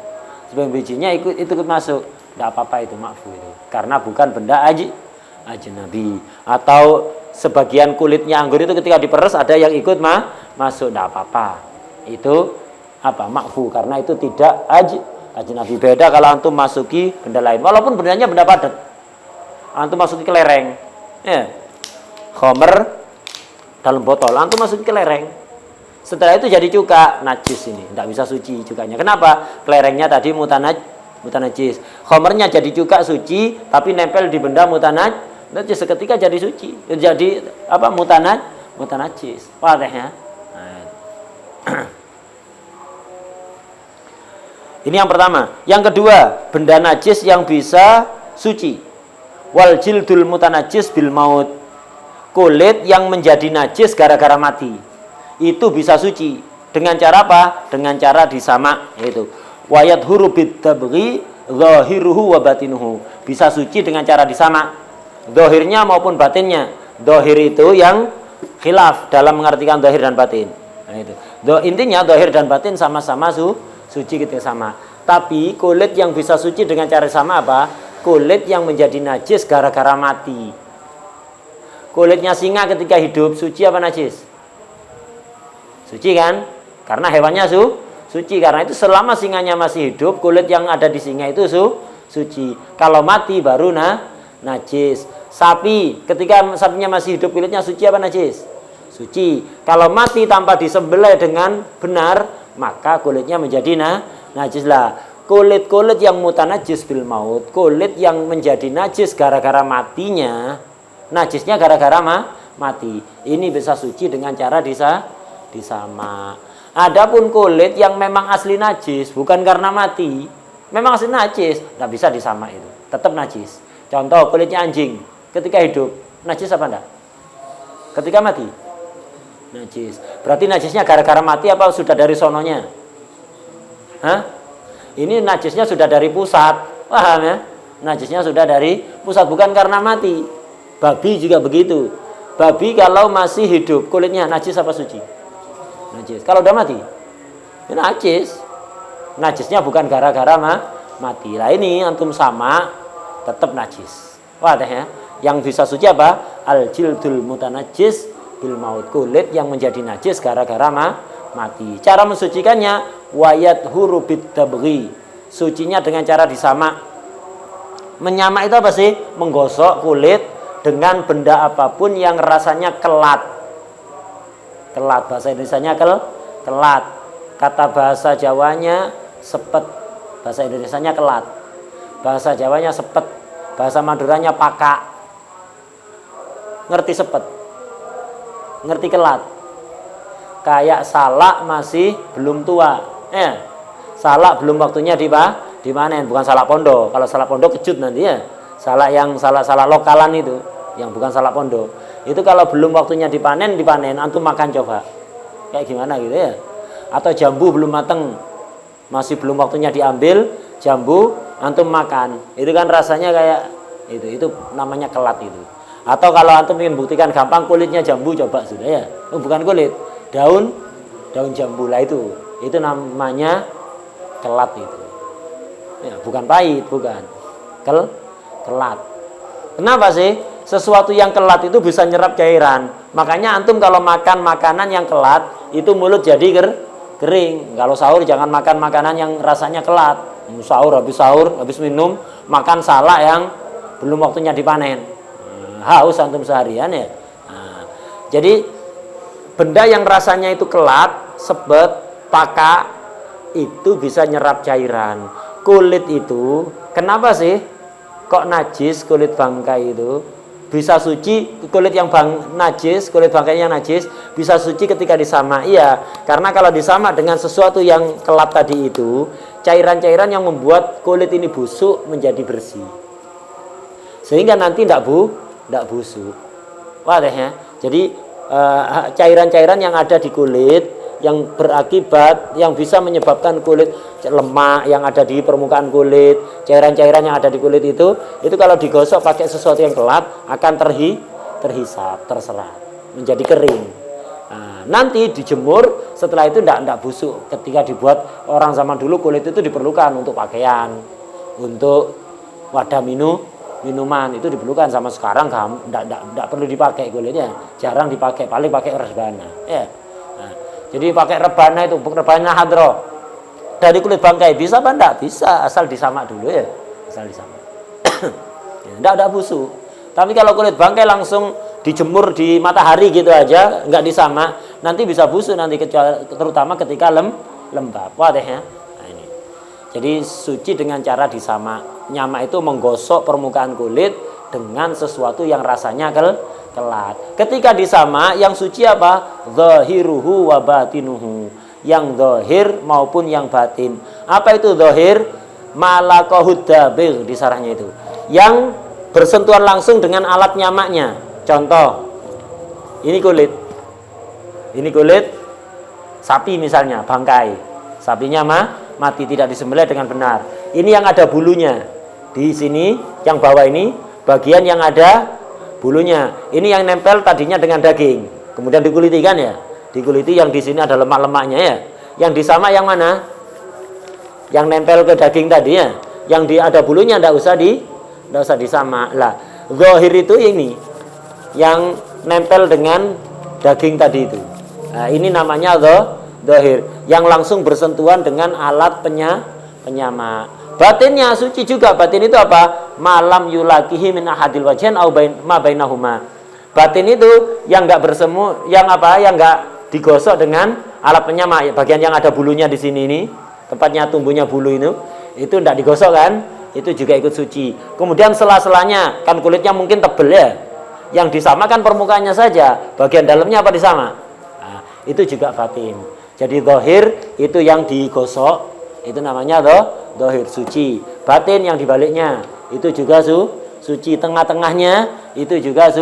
Sebagian bijinya ikut masuk. Tidak apa-apa itu, makfu itu. Karena bukan benda ajnabi. Atau sebagian kulitnya anggur itu ketika diperes ada yang ikut masuk, tidak apa-apa. Itu makfu, karena itu tidak ajnabi. Beda kalau antum masuki benda lain, walaupun bendanya benda padat. Antum masuki kelereng, ya. Khomer dalam botol, antum masukin ke lereng. Setelah itu jadi cuka, najis ini, tidak bisa suci cukanya. Kenapa? Lerengnya tadi mutanajis. Khomernya jadi cuka suci, tapi nempel di benda mutanajis, seketika jadi suci. Jadi apa? Mutanajis. Wadah ya. Ini yang pertama. Yang kedua, benda najis yang bisa suci. Wal jildul mutanajis bil maut. Kulit yang menjadi najis gara-gara mati. Itu bisa suci. Dengan cara apa? Dengan cara disamak, yaitu wayat huru bidtabghi zahiruhu wa batinuhu. Bisa suci dengan cara disamak, zahirnya maupun batinnya. Zahir itu yang khilaf dalam mengartikan zahir dan batin. Nah, itu. Intinya zahir dan batin sama-sama suci ketika sama. Tapi kulit yang bisa suci dengan cara sama apa? Kulit yang menjadi najis gara-gara mati. Kulitnya singa ketika hidup suci apa najis? Suci kan? Karena hewannya suci. Karena itu selama singanya masih hidup, kulit yang ada di singa itu suci. Kalau mati baru najis. Sapi ketika sapinya masih hidup, kulitnya suci apa najis? Suci. Kalau mati tanpa disembelih dengan benar, maka kulitnya menjadi najis lah. Kulit-kulit yang mutanajis bil maut, kulit yang menjadi najis gara-gara matinya, najisnya gara-gara mati. Ini bisa suci dengan cara disama. Adapun kulit yang memang asli najis, bukan karena mati, memang asli najis, tidak bisa disama itu, tetap najis. Contoh kulitnya anjing, ketika hidup najis apa enggak? Ketika mati najis. Berarti najisnya gara-gara mati apa sudah dari sononya? Ini najisnya sudah dari pusat, paham ya? Najisnya sudah dari pusat, bukan karena mati. Babi juga begitu. Babi kalau masih hidup kulitnya najis apa suci? Najis. Kalau udah mati, ini najis. Najisnya bukan gara-gara mati. Lah ini antum sama, tetap najis. Wadah ya. Yang bisa suci apa? Al jildul mutanajis bil maut, kulit yang menjadi najis gara-gara mati. Cara mensucikannya wayat huru bidtabghi, sucinya dengan cara disamak. Menyamak itu apa sih? Menggosok kulit dengan benda apapun yang rasanya kelat. Kelat, bahasa Indonesianya kelat. Kata bahasa Jawanya sepet, bahasa Indonesianya kelat. Bahasa Jawanya sepet, bahasa Maduranya pakak. Ngerti sepet? Ngerti kelat? Kayak salak masih belum tua. Salak belum waktunya dipanen, bukan salak pondok. Kalau salak pondok kecut nanti ya. Salak yang salak lokalan itu, yang bukan salak pondok. Itu kalau belum waktunya dipanen, antum makan coba. Kayak gimana gitu ya. Atau jambu belum mateng, masih belum waktunya diambil, jambu antum makan. Itu kan rasanya kayak itu namanya kelat itu. Atau kalau antum ingin buktikan gampang, kulitnya jambu coba sudah ya. Bukan kulit, daun jambu lah itu namanya kelat itu. Ya, bukan pahit, bukan. Kelat. Kenapa sih? Sesuatu yang kelat itu bisa nyerap cairan. Makanya antum kalau makan makanan yang kelat, itu mulut jadi kering. Kalau sahur jangan makan makanan yang rasanya kelat. Sahur, habis minum, makan salak yang belum waktunya dipanen. Haus antum seharian ya. Jadi benda yang rasanya itu kelat, sebet, pakak, itu bisa nyerap cairan. Kulit itu, kenapa sih kok najis kulit bangkai itu? Bisa suci kulit yang najis, kulit bangkai yang najis bisa suci ketika disamak. Iya, karena kalau disamak dengan sesuatu yang kelat tadi itu, cairan-cairan yang membuat kulit ini busuk menjadi bersih. Sehingga nanti tidak busuk. Wadah ya. Jadi cairan-cairan yang ada di kulit yang berakibat, yang bisa menyebabkan kulit lemak yang ada di permukaan kulit, cairan-cairan yang ada di kulit itu kalau digosok pakai sesuatu yang kelat akan terhisap, terserap, menjadi kering. Nanti dijemur, setelah itu tidak busuk. Ketika dibuat orang zaman dulu, kulit itu diperlukan untuk pakaian, untuk wadah minuman, itu diperlukan. Sama sekarang tidak perlu dipakai kulitnya, jarang dipakai, paling pakai rebana ya. Jadi pakai rebana itu, rebana hadro dari kulit bangkai, bisa apa enggak? Bisa, asal disamak dulu ya, asal disamak. Enggak busuk. Tapi kalau kulit bangkai langsung dijemur di matahari gitu aja, nggak disamak, nanti bisa busuk nanti, terutama ketika lembab. Wah deh ya. Nah, ini. Jadi suci dengan cara disamak. Nyamak itu menggosok permukaan kulit dengan sesuatu yang rasanya kelat. Ketika disamak, yang suci apa? Zahiruhu wa batinuhu. Yang zahir maupun yang batin. Apa itu zahir? Malakahud dabir di sarahnya itu. Yang bersentuhan langsung dengan alat nyamaknya. Contoh, ini kulit sapi misalnya, bangkai. Sapinya mati, tidak disembelih dengan benar. Ini yang ada bulunya. Di sini, yang bawah ini, bagian yang ada bulunya. Ini yang nempel tadinya dengan daging. Kemudian dikuliti kan ya? Dikuliti, yang di sini ada lemak-lemaknya ya. Yang disamak yang mana? Yang nempel ke daging tadi ya. Yang ada bulunya tidak usah disamak. Lah, zahir itu ini yang nempel dengan daging tadi itu. Nah, ini namanya zahir, yang langsung bersentuhan dengan alat penyamak. Batinnya suci juga. Batin itu apa? Malam yulakihi min ahadil wajhain au ma bainahuma. Batin itu yang enggak bersemu, yang apa? Yang enggak digosok dengan alat penyamak. Bagian yang ada bulunya di sini ini, tempatnya tumbuhnya bulu itu enggak digosok kan? Itu juga ikut suci. Kemudian sela-selanya, kan kulitnya mungkin tebel ya. Yang disamakan permukaannya saja, bagian dalamnya apa disamak? Nah, itu juga batin. Jadi zahir itu yang digosok, itu namanya zahir suci. Batin yang dibaliknya, itu juga suci. Tengah-tengahnya itu juga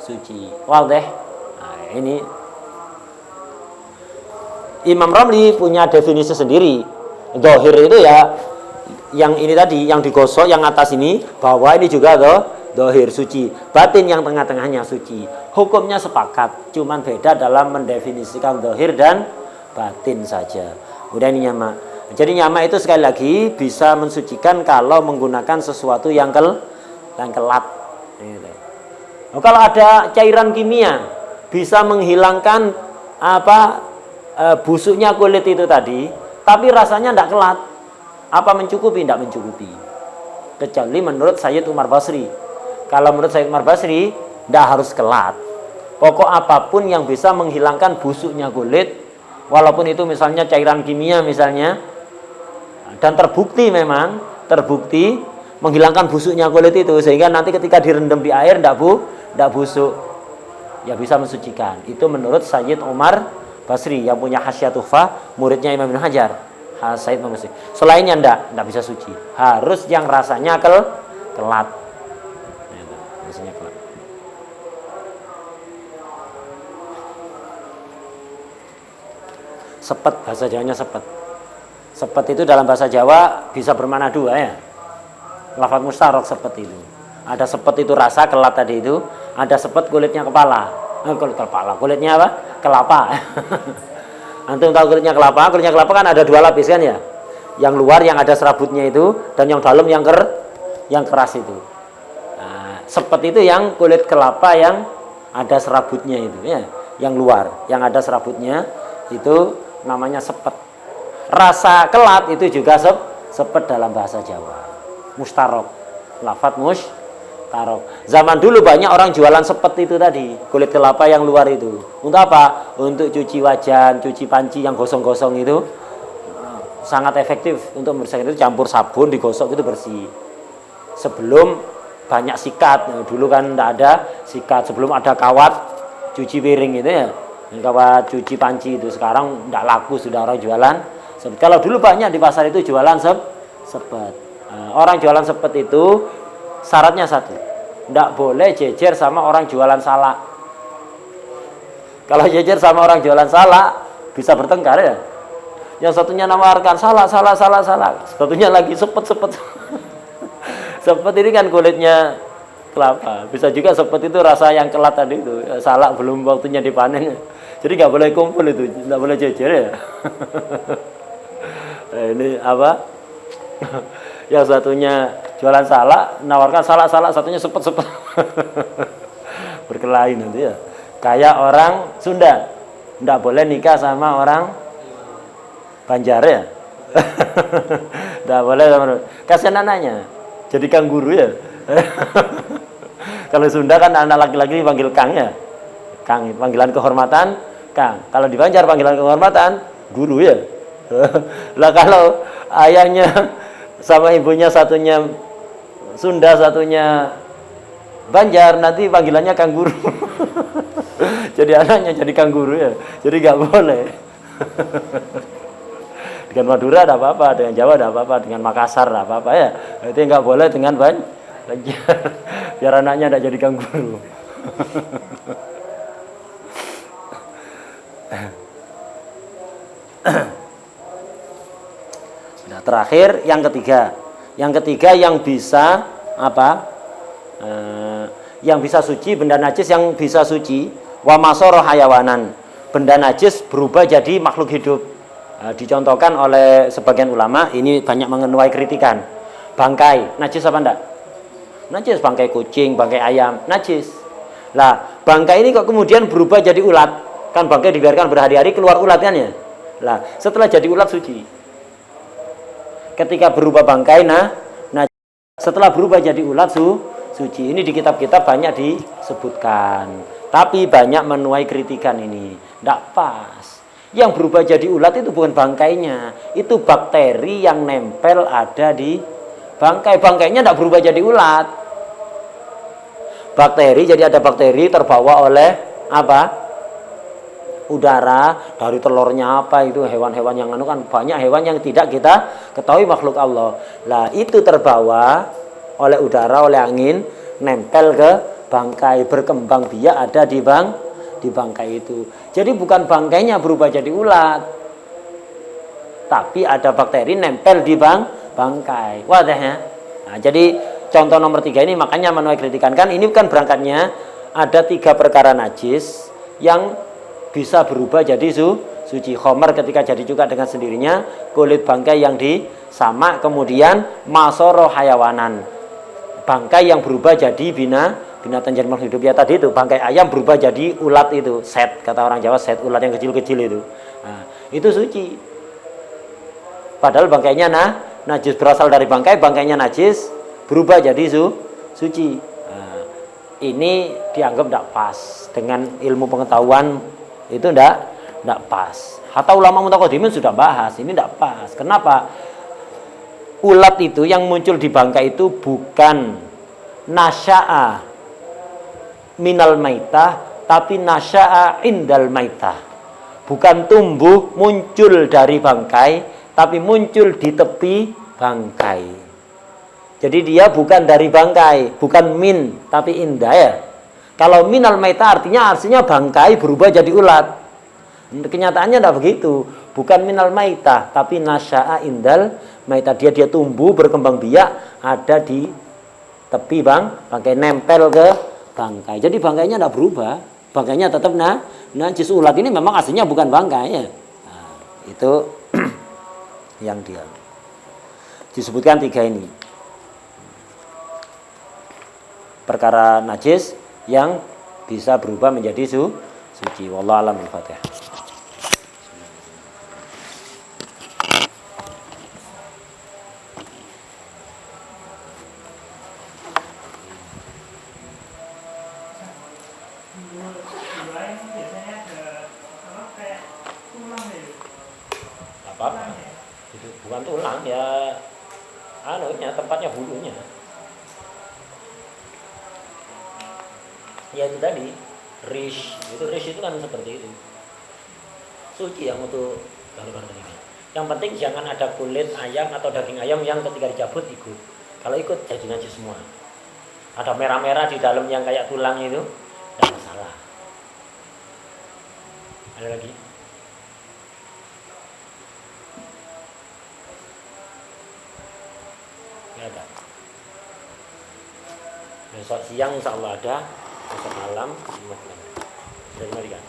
suci. Wow deh. Nah, ini Imam Ramli punya definisi sendiri. Zahir itu ya yang ini tadi, yang digosok, yang atas ini, bawah ini juga zahir suci. Batin yang tengah-tengahnya suci. Hukumnya sepakat, cuman beda dalam mendefinisikan zahir dan batin saja. Kemudian ini nyamak. Jadi nyamak itu sekali lagi bisa mensucikan kalau menggunakan sesuatu yang kelat. Nah, kalau ada cairan kimia bisa menghilangkan busuknya kulit itu tadi, tapi rasanya tidak kelat. Apa mencukupi? Tidak mencukupi. Kecuali menurut Sayyid Umar Basri. Kalau menurut Sayyid Umar Basri, tidak harus kelat. Pokok apapun yang bisa menghilangkan busuknya kulit, walaupun itu misalnya cairan kimia misalnya, dan terbukti menghilangkan busuknya kulit itu, sehingga nanti ketika direndam di air tidak busuk, ya bisa mensucikan. Itu menurut Sayyid Umar Basri yang punya Hasyiah Tuhfah, muridnya Imam Ibnu Hajar. Sayyid Umar Basri. Selainnya tidak bisa suci. Harus yang rasanya kelat. Sepet, bahasa Jawanya sepet. Sepet itu dalam bahasa Jawa bisa bermakna dua ya. Lafaz mustarok sepet itu. Ada sepet itu rasa kelat tadi itu, ada sepet kulitnya kepala. Kulitnya apa? Kelapa. Antum tahu kulitnya kelapa? Kulitnya kelapa kan ada dua lapis kan ya. Yang luar yang ada serabutnya itu, dan yang dalam yang keras itu. Nah, sepet itu yang kulit kelapa yang ada serabutnya itu ya. Yang luar, yang ada serabutnya itu namanya sepet. Rasa kelat itu juga sepet dalam bahasa Jawa. Mustarok. Lafaz mustarok. Zaman dulu banyak orang jualan sepet itu tadi, kulit kelapa yang luar itu. Untuk apa? Untuk cuci wajan, cuci panci yang gosong-gosong itu. Sangat efektif untuk membersihkan itu, campur sabun digosok itu bersih. Sebelum banyak sikat, dulu kan tidak ada sikat, sebelum ada kawat cuci piring itu ya. Kawat cuci panci itu sekarang tidak laku, sudah orang jualan. Kalau dulu banyak di pasar itu jualan sepet. Orang jualan sepet itu syaratnya satu, tidak boleh jejer sama orang jualan salak. Kalau jejer sama orang jualan salak bisa bertengkar ya. Yang satunya nawarkan salak, satunya lagi sepet. Sepet ini kan kulitnya kelapa. Bisa juga sepet itu rasa yang kelat tadi itu. Salak belum waktunya dipanen. Jadi nggak boleh kumpul itu, nggak boleh jejer ya. Ini apa? Yang satunya jualan salak, nawarkan salak, satunya sepet. Berkelahi nanti ya. Kayak orang Sunda, nggak boleh nikah sama orang Banjar ya. Nggak boleh sama. Kasihan anaknya, jadi kang guru ya. Kalau Sunda kan anak laki-laki dipanggil Kang ya. Kang, panggilan kehormatan Kang. Kalau di Banjar panggilan kehormatan guru ya. Lah kalau ayahnya sama ibunya satunya Sunda, satunya Banjar, nanti panggilannya Kang Guru. Jadi anaknya jadi Kang Guru ya. Jadi nggak boleh. Dengan Madura ada apa-apa, dengan Jawa ada apa-apa, dengan Makassar ada apa-apa ya. Itu nggak boleh dengan Banjar. Biar anaknya tidak jadi Kang Guru. Nah, terakhir yang ketiga. Yang ketiga yang bisa apa? Yang bisa suci, benda najis yang bisa suci, wa masoro hayawanan. Benda najis berubah jadi makhluk hidup. Dicontohkan oleh sebagian ulama, ini banyak menuai kritikan. Bangkai, najis apa enggak? Najis, bangkai kucing, bangkai ayam, najis. Lah, bangkai ini kok kemudian berubah jadi ulat? Kan bangkai dibiarkan berhari-hari keluar ulat kan ya? Lah, setelah jadi ulat suci. Ketika berubah bangkai, setelah berubah jadi ulat suci. Ini di kitab-kitab banyak disebutkan. Tapi banyak menuai kritikan ini. Tidak pas. Yang berubah jadi ulat itu bukan bangkainya. Itu bakteri yang nempel ada di bangkai. Bangkainya tidak berubah jadi ulat. Bakteri, jadi ada bakteri terbawa oleh apa? Udara, dari telurnya apa itu hewan-hewan yang kan banyak hewan yang tidak kita ketahui makhluk Allah. Lah itu terbawa oleh udara, oleh angin, nempel ke bangkai, berkembang biak ada di bangkai itu. Jadi bukan bangkainya berubah jadi ulat, tapi ada bakteri nempel di bangkai. Wadahnya. Nah, jadi contoh nomor 3 ini makanya menuai kritikan kan ini kan berangkatnya ada 3 perkara najis yang bisa berubah jadi suci. Khomer ketika jadi juga dengan sendirinya, kulit bangkai yang disamak, kemudian masoro hayawanan, bangkai yang berubah jadi binatang jadi makhluk hidup ya tadi itu, bangkai ayam berubah jadi ulat itu, set, kata orang Jawa, set, ulat yang kecil-kecil itu. Nah, itu suci. Padahal bangkainya najis, berasal dari bangkai, bangkainya najis, berubah jadi suci. Nah, ini dianggap tidak pas dengan ilmu pengetahuan. Itu enggak pas. Hatta ulama mutaqaddimin sudah bahas, ini enggak pas. Kenapa? Ulat itu yang muncul di bangkai itu bukan nasya'a minal maitah, tapi nasya'a indal maitah. Bukan tumbuh muncul dari bangkai, tapi muncul di tepi bangkai. Jadi dia bukan dari bangkai, bukan min, tapi indah ya. Kalau minal maita artinya bangkai berubah jadi ulat. Kenyataannya tidak begitu. Bukan minal maita, tapi nasya'a indal maita. Dia tumbuh berkembang biak ada di tepi bangkai, nempel ke bangkai. Jadi bangkainya tidak berubah. Bangkainya tetap najis. Ulat ini memang aslinya bukan bangkai. Nah, itu yang dia disebutkan 3 ini. Perkara najis yang bisa berubah menjadi suci. Wallahu a'lam bishawab. Apa? Itu bukan tulang ya, tempatnya bulunya. Ya itu tadi rish itu kan seperti itu, suci yang untuk garu-garu ini. Yang penting jangan ada kulit ayam atau daging ayam yang ketika dicabut ikut. Kalau ikut jadi najis semua. Ada merah-merah di dalam yang kayak tulang itu, tidak masalah. Ada lagi? Tidak ada. Besok siang insya Allah ada. Besok malam, dari mana kan?